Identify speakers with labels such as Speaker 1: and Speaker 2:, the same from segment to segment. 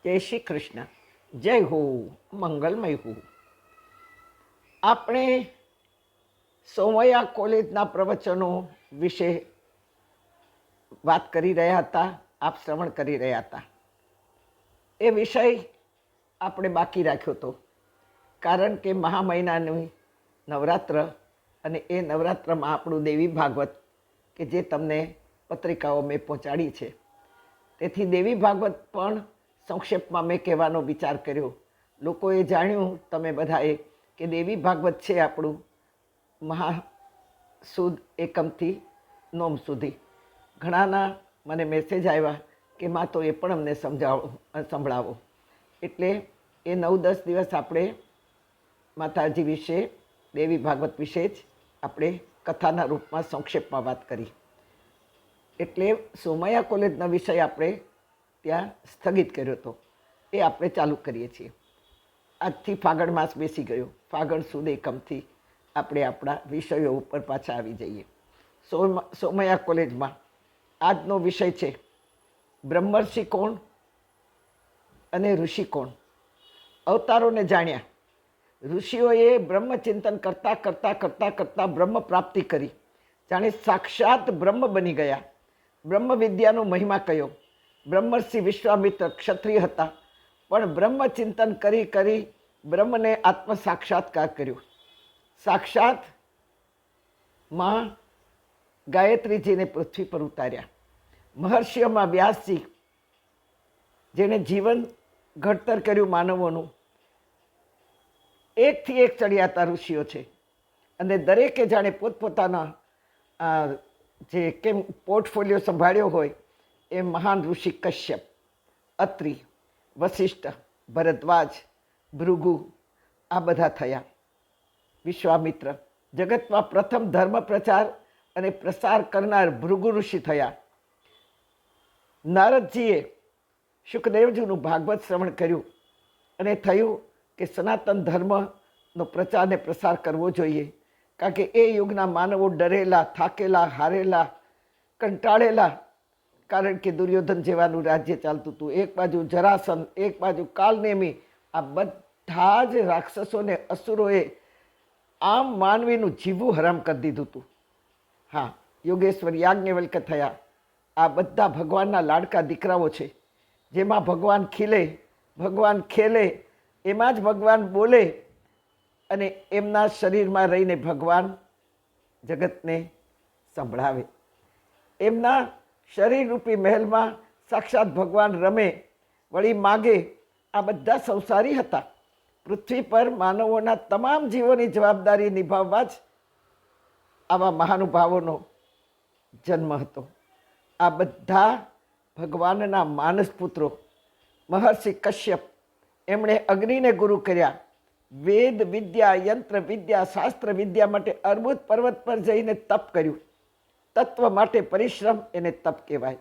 Speaker 1: જય શ્રી કૃષ્ણ. જય હો, મંગલમય હો. આપણે સોમૈયા કોલેજના પ્રવચનો વિશે વાત કરી રહ્યા હતા, આપ શ્રવણ કરી રહ્યા હતા. એ વિષય આપણે બાકી રાખ્યો હતો, કારણ કે મહા મહિનાની નવરાત્ર અને એ નવરાત્રમાં આપણું દેવી ભાગવત કે જે તમને પત્રિકાઓ મેં પહોંચાડી છે, તેથી દેવી ભાગવત પણ સંક્ષેપમાં મેં કહેવાનો વિચાર કર્યો. લોકોએ જાણ્યું, તમે બધાએ, કે દેવી ભાગવત છે આપણું મહાસુદ એકમથી નોમ સુધી. ઘણાના મને મેસેજ આવ્યા કે માં તો એ પણ અમને સંભળાવો. એટલે એ 9-10 દિવસ આપણે માતાજી વિશે, દેવી ભાગવત વિશે જ આપણે કથાના રૂપમાં સંક્ષેપમાં વાત કરી. એટલે સોમૈયા કોલેજનો વિષય આપણે ત્યાં સ્થગિત કર્યો હતો, એ આપણે ચાલુ કરીએ છીએ. આજથી ફાગણ માસ બેસી ગયો. ફાગણ સુદ એકમથી આપણે આપણા વિષયો ઉપર પાછા આવી જઈએ. સોમૈયા કોલેજમાં આજનો વિષય છે બ્રહ્મર્ષિ કોણ અને ઋષિ કોણ. અવતારોને જાણ્યા. ઋષિઓએ બ્રહ્મચિંતન કરતાં કરતાં કરતાં કરતાં બ્રહ્મ પ્રાપ્તિ કરી, જાણે સાક્ષાત બ્રહ્મ બની ગયા. બ્રહ્મ વિદ્યાનો મહિમા કયો. બ્રહ્મર્ષિ વિશ્વામિત્ર ક્ષત્રિય હતા, પણ બ્રહ્મચિંતન કરી કરી બ્રહ્મને આત્મ સાક્ષાત્કાર કર્યો. સાક્ષાત માં ગાયત્રીજીને પૃથ્વી પર ઉતાર્યા. મહર્ષિઓમાં વ્યાસજી, જેણે જીવન ઘડતર કર્યું માનવોનું, એકથી એક ચડિયાતા ઋષિઓ છે, અને દરેકે જાણે પોતપોતાના જે કેમ પોર્ટફોલિયો સંભાળ્યો હોય એ મહાન ઋષિ કશ્યપ, અત્રિ, વશિષ્ઠ, ભરદ્વાજ, ભૃગુ આ બધા થયા. વિશ્વામિત્ર જગતમાં પ્રથમ ધર્મ પ્રચાર અને પ્રસાર કરનાર ભૃગુ ઋષિ થયા. નારદજીએ શુકદેવજીનું ભાગવત શ્રવણ કર્યું અને થયું કે સનાતન ધર્મનો પ્રચાર ને પ્રસાર કરવો જોઈએ, કારણ કે એ યુગના માનવો ડરેલા, થાકેલા, હારેલા, કંટાળેલા, કારણ કે દુર્યોધન જેવાનું રાજ્ય ચાલતું હતું. એક બાજુ જરાસન, એક બાજુ કાલનેમી, આ બધા જ રાક્ષસોને, અસુરોએ આમ માનવીનું જીવવું હરામ કરી દીધું હતું. હા, યોગેશ્વર, યાજ્ઞવલ્ક થયા. આ બધા ભગવાનના લાડકા દીકરાઓ છે, જેમાં ભગવાન ખીલે, ભગવાન ખેલે, એમાં જ ભગવાન બોલે, અને એમના શરીરમાં રહીને ભગવાન જગતને સંભળાવે. એમના શરીરરૂપી મહેલમાં સાક્ષાત ભગવાન રમે, વળી માગે. આ બધા સંસારી હતા. પૃથ્વી પર માનવોના તમામ જીવોની જવાબદારી નિભાવવા જ આવા મહાનુભાવોનો જન્મ હતો. આ બધા ભગવાનના માનસ પુત્રો. મહર્ષિ કશ્યપ, એમણે અગ્નિને ગુરુ કર્યા. વેદ વિદ્યા, યંત્ર વિદ્યા, શાસ્ત્ર વિદ્યા માટે અર્બુદ પર્વત પર જઈને તપ કર્યું. તત્વ માટે પરિશ્રમ, એને તપ કહેવાય.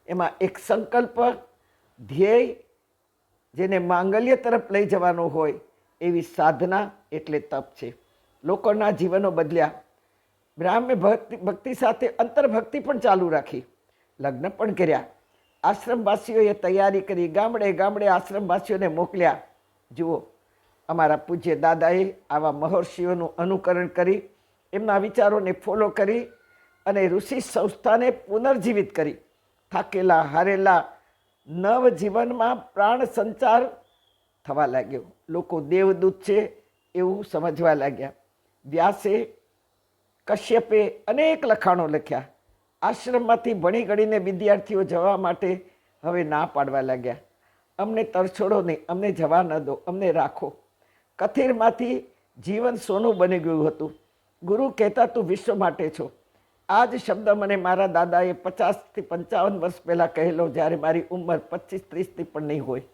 Speaker 1: એમાં એક સંકલ્પ, ધ્યેય, જેને માંગલ્ય તરફ લઈ જવાનો હોય એવી સાધના એટલે તપ છે. લોકોના જીવનો બદલ્યા. બ્રાહ્મ્ય ભક્તિ સાથે અંતર્ભક્તિ પણ ચાલુ રાખી. લગ્ન પણ કર્યા. આશ્રમવાસીઓએ તૈયારી કરી. ગામડે ગામડે આશ્રમવાસીઓને મોકલ્યા. જુઓ, અમારા પૂજ્ય દાદાએ આવા મહર્ષિઓનું અનુકરણ કરી, એમના વિચારોને ફોલો કરી અને ઋષિ સંસ્થાને પુનર્જીવિત કરી. થાકેલા, હારેલા નવ જીવનમાં પ્રાણ સંચાર થવા લાગ્યો. લોકો દેવદૂત છે એવું સમજવા લાગ્યા. વ્યાસે, કશ્યપે અનેક લખાણો લખ્યા. આશ્રમમાંથી ભણી ગણીને વિદ્યાર્થીઓ જવા માટે હવે ના પાડવા લાગ્યા. અમને તરછોડો નહીં, અમને જવા ન દો, અમને રાખો. કથિરમાંથી જીવન સોનું બની ગયું હતું. ગુરુ કહેતા, તું વિશ્વ માટે છો. આ જ શબ્દ મને મારા દાદાએ 50 થી 55 વર્ષ પહેલાં કહેલો, જ્યારે મારી ઉંમર 25-30ની પણ નહીં હોય.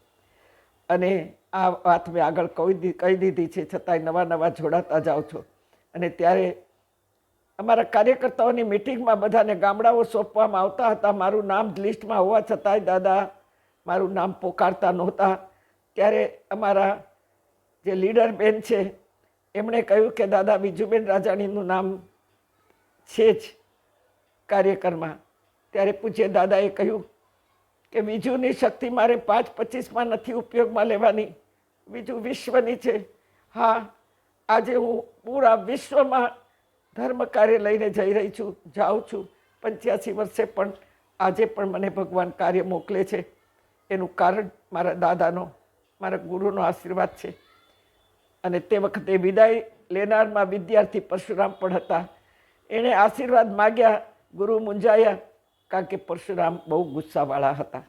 Speaker 1: અને આ વાત મેં આગળ કહી દીધી છે, છતાંય નવા નવા જોડાતા જાઓ છો. અને ત્યારે અમારા કાર્યકર્તાઓની મિટિંગમાં બધાને ગામડાઓ સોંપવામાં આવતા હતા. મારું નામ લિસ્ટમાં હોવા છતાંય દાદા મારું નામ પોકારતા નહોતા. ત્યારે અમારા જે લીડર બેન છે, એમણે કહ્યું કે દાદા, બીજુબેન રાજાણીનું નામ છે જ કાર્યકરમાં. ત્યારે પૂજ્ય દાદાએ કહ્યું કે બીજુની શક્તિ મારે 5-25માં નથી ઉપયોગમાં લેવાની, બીજું વિશ્વની છે. હા, આજે હું પૂરા વિશ્વમાં ધર્મ કાર્ય લઈને જઈ રહી છું, જાઉં છું. 85 વર્ષે પણ આજે પણ મને ભગવાન કાર્ય મોકલે છે. એનું કારણ મારા દાદાનો, મારા ગુરુનો આશીર્વાદ છે. અને તે વખતે વિદાય લેનારમાં વિદ્યાર્થી પરશુરામ પણ હતા. એણે આશીર્વાદ માગ્યા, ગુરુ મૂંઝાયા, કારણ કે પરશુરામ બહુ ગુસ્સાવાળા હતા.